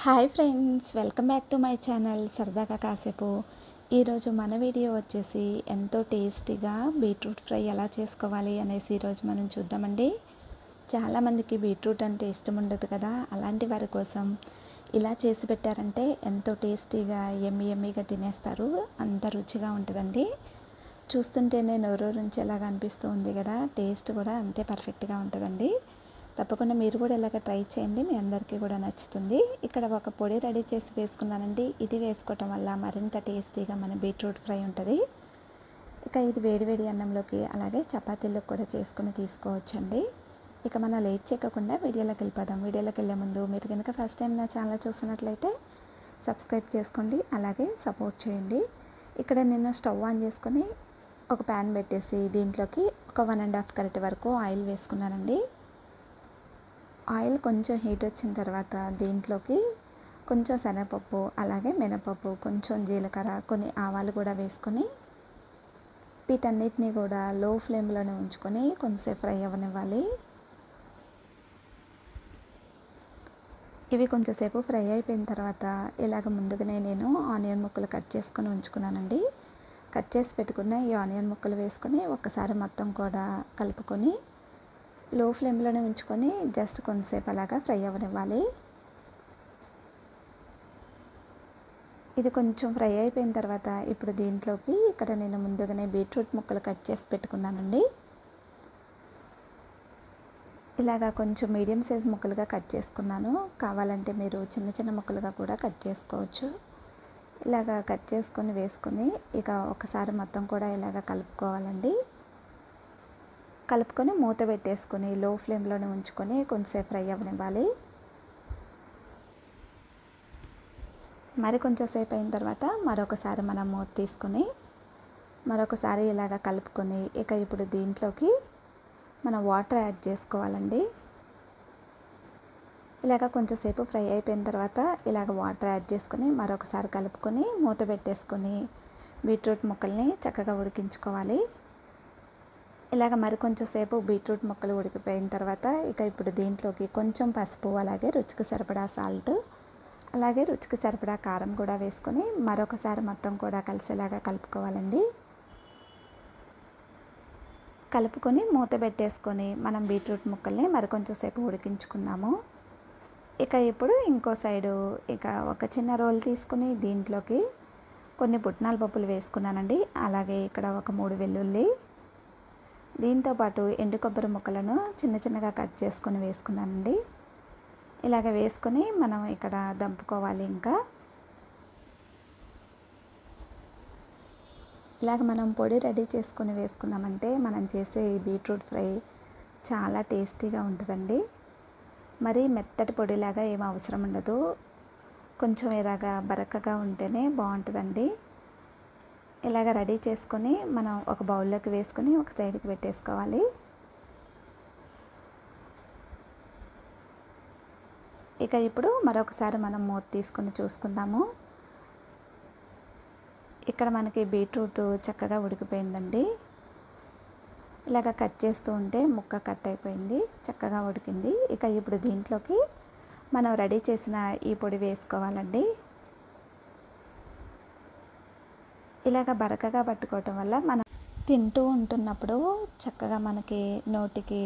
Hi friends, welcome back to my channel సరదాగా కాసేపు. ఈరోజు మన వీడియో వచ్చేసి ఎంతో టేస్టీగా బీట్రూట్ ఫ్రై ఎలా చేసుకోవాలి అనేసి ఈరోజు మనం చూద్దామండి. చాలామందికి బీట్రూట్ అంటే ఇష్టం ఉండదు కదా, అలాంటి వారి కోసం ఇలా చేసి పెట్టారంటే ఎంతో టేస్టీగా యమ్మీగా తినేస్తారు. అంత రుచిగా ఉంటుందండి. చూస్తుంటేనే నోరూరించేలాగా అనిపిస్తూ ఉంది కదా, టేస్ట్ కూడా అంతే పర్ఫెక్ట్గా ఉంటుందండి. తప్పకుండా మీరు కూడా ఇలాగ ట్రై చేయండి, మీ అందరికీ కూడా నచ్చుతుంది. ఇక్కడ ఒక పొడి రెడీ చేసి వేసుకున్నానండి. ఇది వేసుకోవటం వల్ల మరింత టేస్టీగా మన బీట్రూట్ ఫ్రై ఉంటుంది. ఇక ఇది వేడివేడి అన్నంలోకి అలాగే చపాతీలకు కూడా చేసుకుని తీసుకోవచ్చండి. ఇక మనం లేట్ చేయకుండా వీడియోలోకి వెళ్ళిపోదాం. వీడియోలోకి వెళ్ళే ముందు మీరు కనుక ఫస్ట్ టైం నా ఛానల్ చూసినట్లయితే సబ్స్క్రైబ్ చేసుకోండి, అలాగే సపోర్ట్ చేయండి. ఇక్కడ నేను స్టవ్ ఆన్ చేసుకొని ఒక ప్యాన్ పెట్టేసి దీంట్లోకి ఒక 1.5 గరిటె వరకు ఆయిల్ వేసుకున్నానండి. ఆయిల్ కొంచెం హీట్ వచ్చిన తర్వాత దీంట్లోకి కొంచెం శనగపప్పు, అలాగే మినపప్పు, కొంచెం జీలకర్ర, కొన్ని ఆవాలు కూడా వేసుకొని వీటన్నిటిని కూడా లో ఫ్లేమ్లోనే ఉంచుకొని కొంచెంసేపు ఫ్రై అవ్వనివ్వాలి. ఇవి కొంచెంసేపు ఫ్రై అయిపోయిన తర్వాత ఇలాగ ముందుగానే నేను ఆనియన్ ముక్కలు కట్ చేసుకొని ఉంచుకున్నానండి. కట్ చేసి పెట్టుకున్న ఈ ఆనియన్ ముక్కలు వేసుకొని ఒక్కసారి మొత్తం కూడా కలుపుకొని లో ఫ్లేమ్లోనే ఉంచుకొని జస్ట్ కొంతసేపు అలాగా ఫ్రై అవ్వనివ్వాలి. ఇది కొంచెం ఫ్రై అయిపోయిన తర్వాత ఇప్పుడు దీంట్లోకి ఇక్కడ నేను ముందుగానే బీట్రూట్ ముక్కలు కట్ చేసి పెట్టుకున్నానండి. ఇలాగా కొంచెం మీడియం సైజ్ ముక్కలుగా కట్ చేసుకున్నాను. కావాలంటే మీరు చిన్న చిన్న ముక్కలుగా కూడా కట్ చేసుకోవచ్చు. ఇలాగా కట్ చేసుకొని వేసుకొని ఇక ఒకసారి మొత్తం కూడా ఇలాగ కలుపుకోవాలండి. కలుపుకొని మూత పెట్టేసుకొని లో ఫ్లేమ్లోనే ఉంచుకొని కొంచెంసేపు ఫ్రై అవ్వనివ్వాలి. మరి కొంచెం సేపు అయిన తర్వాత మరొకసారి మనం మూత తీసుకొని మరొకసారి ఇలాగ కలుపుకొని ఇక ఇప్పుడు దీంట్లోకి మనం వాటర్ యాడ్ చేసుకోవాలండి. ఇలాగ కొంచెంసేపు ఫ్రై అయిపోయిన తర్వాత ఇలాగ వాటర్ యాడ్ చేసుకొని మరొకసారి కలుపుకొని మూత పెట్టేసుకొని బీట్రూట్ ముక్కల్ని చక్కగా ఉడికించుకోవాలి. ఇలాగ మరి కొంచెం సేపు బీట్రూట్ ముక్కలు ఉడికిపోయిన తర్వాత ఇక ఇప్పుడు దీంట్లోకి కొంచెం పసుపు, అలాగే రుచికి సరిపడా సాల్ట్, అలాగే రుచికి సరిపడా కారం కూడా వేసుకొని మరొకసారి మొత్తం కూడా కలిసేలాగా కలుపుకోవాలండి. కలుపుకొని మూత పెట్టేసుకొని మనం బీట్రూట్ ముక్కల్ని మరి కొంచెం సేపు ఉడికించుకుందాము. ఇక ఇప్పుడు ఇంకో సైడు ఇక ఒక చిన్న రోల్ తీసుకుని దీంట్లోకి కొన్ని పుట్నాల పప్పులు వేసుకున్నానండి. అలాగే ఇక్కడ ఒక 3 వెల్లుల్లి, దీంతోపాటు ఎండు కొబ్బరి ముక్కలను చిన్న చిన్నగా కట్ చేసుకొని వేసుకున్నానండి. ఇలాగ వేసుకొని మనం ఇక్కడ దంపుకోవాలి. ఇంకా ఇలాగ మనం పొడి రెడీ చేసుకొని వేసుకున్నామంటే మనం చేసే ఈ బీట్రూట్ ఫ్రై చాలా టేస్టీగా ఉంటుందండి. మరి మెత్తటి పొడిలాగా ఏం అవసరం ఉండదు, కొంచెం ఇలాగా బరకగా ఉంటేనే బాగుంటుందండి. ఇలాగ రెడీ చేసుకొని మనం ఒక బౌల్లోకి వేసుకొని ఒక సైడ్కి పెట్టేసుకోవాలి. ఇక ఇప్పుడు మరొకసారి మనం మూత తీసుకొని చూసుకుందాము. ఇక్కడ మనకి బీట్రూట్ చక్కగా ఉడికిపోయిందండి. ఇలాగ కట్ చేస్తూ ఉంటే ముక్క కట్ అయిపోయింది, చక్కగా ఉడికింది. ఇక ఇప్పుడు దీంట్లోకి మనం రెడీ చేసిన ఈ పొడి వేసుకోవాలండి. ఇలాగ బరకగా పట్టుకోవటం వల్ల మనం తింటూ ఉంటున్నప్పుడు చక్కగా మనకి నోటికి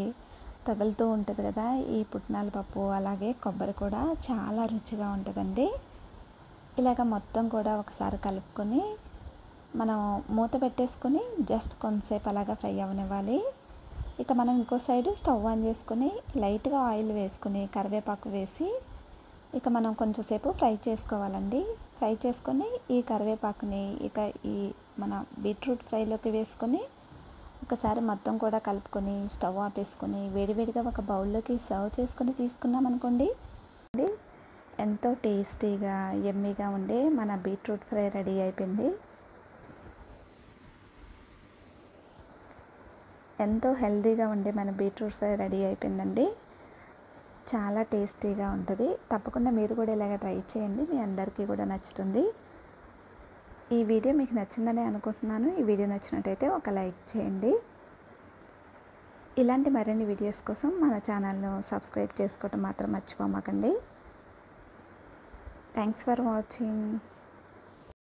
తగులుతూ ఉంటుంది కదా ఈ పుట్నాల పప్పు, అలాగే కొబ్బరి కూడా చాలా రుచిగా ఉంటుందండి. ఇలాగ మొత్తం కూడా ఒకసారి కలుపుకొని మనం మూత పెట్టేసుకొని జస్ట్ కొంతసేపు అలాగా ఫ్రై అవ్వనివ్వాలి. ఇక మనం ఇంకో సైడు స్టవ్ ఆన్ చేసుకొని లైట్గా ఆయిల్ వేసుకొని కరివేపాకు వేసి ఇక మనం కొంచెంసేపు ఫ్రై చేసుకోవాలండి. ఫ్రై చేసుకొని ఈ కరివేపాకుని ఇక ఈ మన బీట్రూట్ ఫ్రైలోకి వేసుకొని ఒకసారి మొత్తం కూడా కలుపుకొని స్టవ్ ఆపేసుకొని వేడివేడిగా ఒక బౌల్లోకి సర్వ్ చేసుకొని తీసుకున్నాం అనుకోండి, ఎంతో టేస్టీగా యమ్మీగా ఉండే మన బీట్రూట్ ఫ్రై రెడీ అయిపోయింది. ఎంతో హెల్తీగా ఉండే మన బీట్రూట్ ఫ్రై రెడీ అయిపోయిందండి. చాలా టేస్టీగా ఉంటుంది. తప్పకుండా మీరు కూడా ఇలాగ ట్రై చేయండి, మీ అందరికీ కూడా నచ్చుతుంది. ఈ వీడియో మీకు నచ్చిందని అనుకుంటున్నాను. ఈ వీడియో నచ్చినట్టయితే ఒక లైక్ చేయండి. ఇలాంటి మరిన్ని వీడియోస్ కోసం మన ఛానల్ను సబ్స్క్రైబ్ చేసుకోవటం మాత్రం మర్చిపోమాకండి. Thanks for watching.